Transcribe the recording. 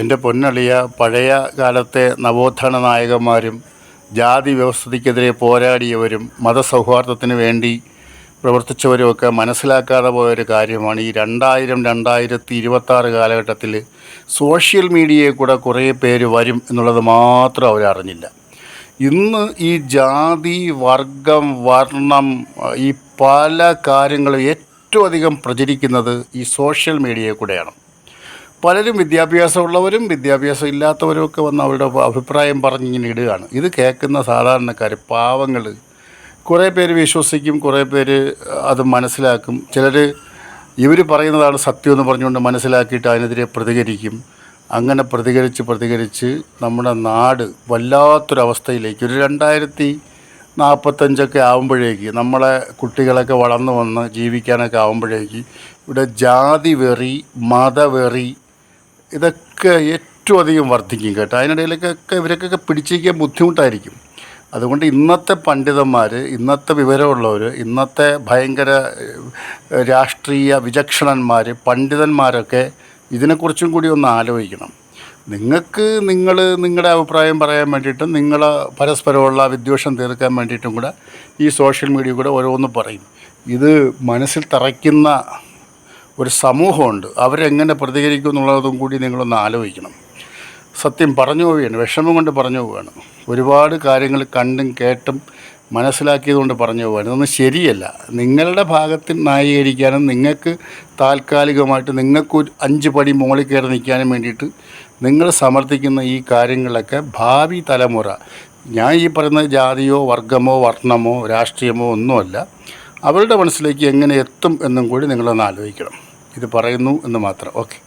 എൻ്റെ പൊന്നളിയ, പഴയ കാലത്തെ നവോത്ഥാന നായകന്മാരും ജാതി വ്യവസ്ഥിതിക്കെതിരെ പോരാടിയവരും മതസൗഹാർദ്ദത്തിന് വേണ്ടി പ്രവർത്തിച്ചവരുമൊക്കെ മനസ്സിലാക്കാതെ പോയൊരു കാര്യമാണ് ഈ 2026 കാലഘട്ടത്തിൽ സോഷ്യൽ മീഡിയയിൽ കൂടെ കുറേ പേര് വരും എന്നുള്ളത് മാത്രം അവരറിഞ്ഞില്ല. ഇന്ന് ഈ ജാതി, വർഗം, വർണ്ണം, ഈ പല കാര്യങ്ങളും ഏറ്റവും അധികം പ്രചരിക്കുന്നത് ഈ സോഷ്യൽ മീഡിയയിൽ കൂടെയാണ്. പലരും വിദ്യാഭ്യാസമുള്ളവരും വിദ്യാഭ്യാസം ഇല്ലാത്തവരുമൊക്കെ വന്ന് അവരുടെ അഭിപ്രായം പറഞ്ഞിങ്ങനെ ഇടുകയാണ്. ഇത് കേൾക്കുന്ന സാധാരണക്കാർ, പാവങ്ങൾ, കുറേ പേര് വിശ്വസിക്കും, കുറേ പേര് അത് മനസ്സിലാക്കും. ചിലർ ഇവർ പറയുന്നതാണ് സത്യമെന്ന് പറഞ്ഞുകൊണ്ട് മനസ്സിലാക്കിയിട്ട് അതിനെതിരെ പ്രതികരിക്കും. അങ്ങനെ പ്രതികരിച്ച് നമ്മുടെ നാട് വല്ലാത്തൊരവസ്ഥയിലേക്ക്, ഒരു 2045 ആകുമ്പോഴേക്ക്, നമ്മളെ കുട്ടികളൊക്കെ വളർന്നു വന്ന് ജീവിക്കാനൊക്കെ ആകുമ്പോഴേക്ക് ഇവിടെ ജാതി വെറി, മതവെറി ഇതൊക്കെ ഏറ്റവും അധികം വർദ്ധിക്കും കേട്ടോ. അതിനിടയിലേക്കൊക്കെ ഇവരൊക്കെ പിടിച്ചിരിക്കാൻ ബുദ്ധിമുട്ടായിരിക്കും. അതുകൊണ്ട് ഇന്നത്തെ പണ്ഡിതന്മാർ, ഇന്നത്തെ വിവരമുള്ളവർ, ഇന്നത്തെ ഭയങ്കര രാഷ്ട്രീയ വിചക്ഷണന്മാർ, പണ്ഡിതന്മാരൊക്കെ ഇതിനെക്കുറിച്ചും കൂടി ഒന്ന് ആലോചിക്കണം. നിങ്ങളുടെ അഭിപ്രായം പറയാൻ വേണ്ടിയിട്ടും പരസ്പരമുള്ള വിദ്വേഷം തീർക്കാൻ വേണ്ടിയിട്ടും കൂടെ ഈ സോഷ്യൽ മീഡിയ കൂടെ ഓരോന്ന് പറയും. ഇത് മനസ്സിൽ തറയ്ക്കുന്ന ഒരു സമൂഹമുണ്ട്. അവരെങ്ങനെ പ്രതികരിക്കും എന്നുള്ളതും കൂടി നിങ്ങളൊന്ന് ആലോചിക്കണം. സത്യം പറഞ്ഞു പോവുകയാണ്, വിഷമം കൊണ്ട് പറഞ്ഞു പോവുകയാണ്. ഒരുപാട് കാര്യങ്ങൾ കണ്ടും കേട്ടും മനസ്സിലാക്കിയതുകൊണ്ട് പറഞ്ഞു പോവുകയാണ്. ഇതൊന്നും ശരിയല്ല. നിങ്ങളുടെ ഭാഗത്തിൽ ന്യായീകരിക്കാനും നിങ്ങൾക്ക് താൽക്കാലികമായിട്ട് നിങ്ങൾക്ക് 5 പടി മുകളിൽ കയറി നിൽക്കാനും വേണ്ടിയിട്ട് നിങ്ങൾ സമർത്ഥിക്കുന്ന ഈ കാര്യങ്ങളൊക്കെ ഭാവി തലമുറ, ഞാൻ ഈ പറയുന്നത് ജാതിയോ വർഗമോ വർണ്ണമോ രാഷ്ട്രീയമോ ഒന്നുമല്ല, അവരുടെ മനസ്സിലേക്ക് എങ്ങനെ എത്തും എന്നും കൂടി നിങ്ങളൊന്ന് ആലോചിക്കണം. ഇത് പറയുന്നു എന്ന് മാത്രം. ഓക്കെ.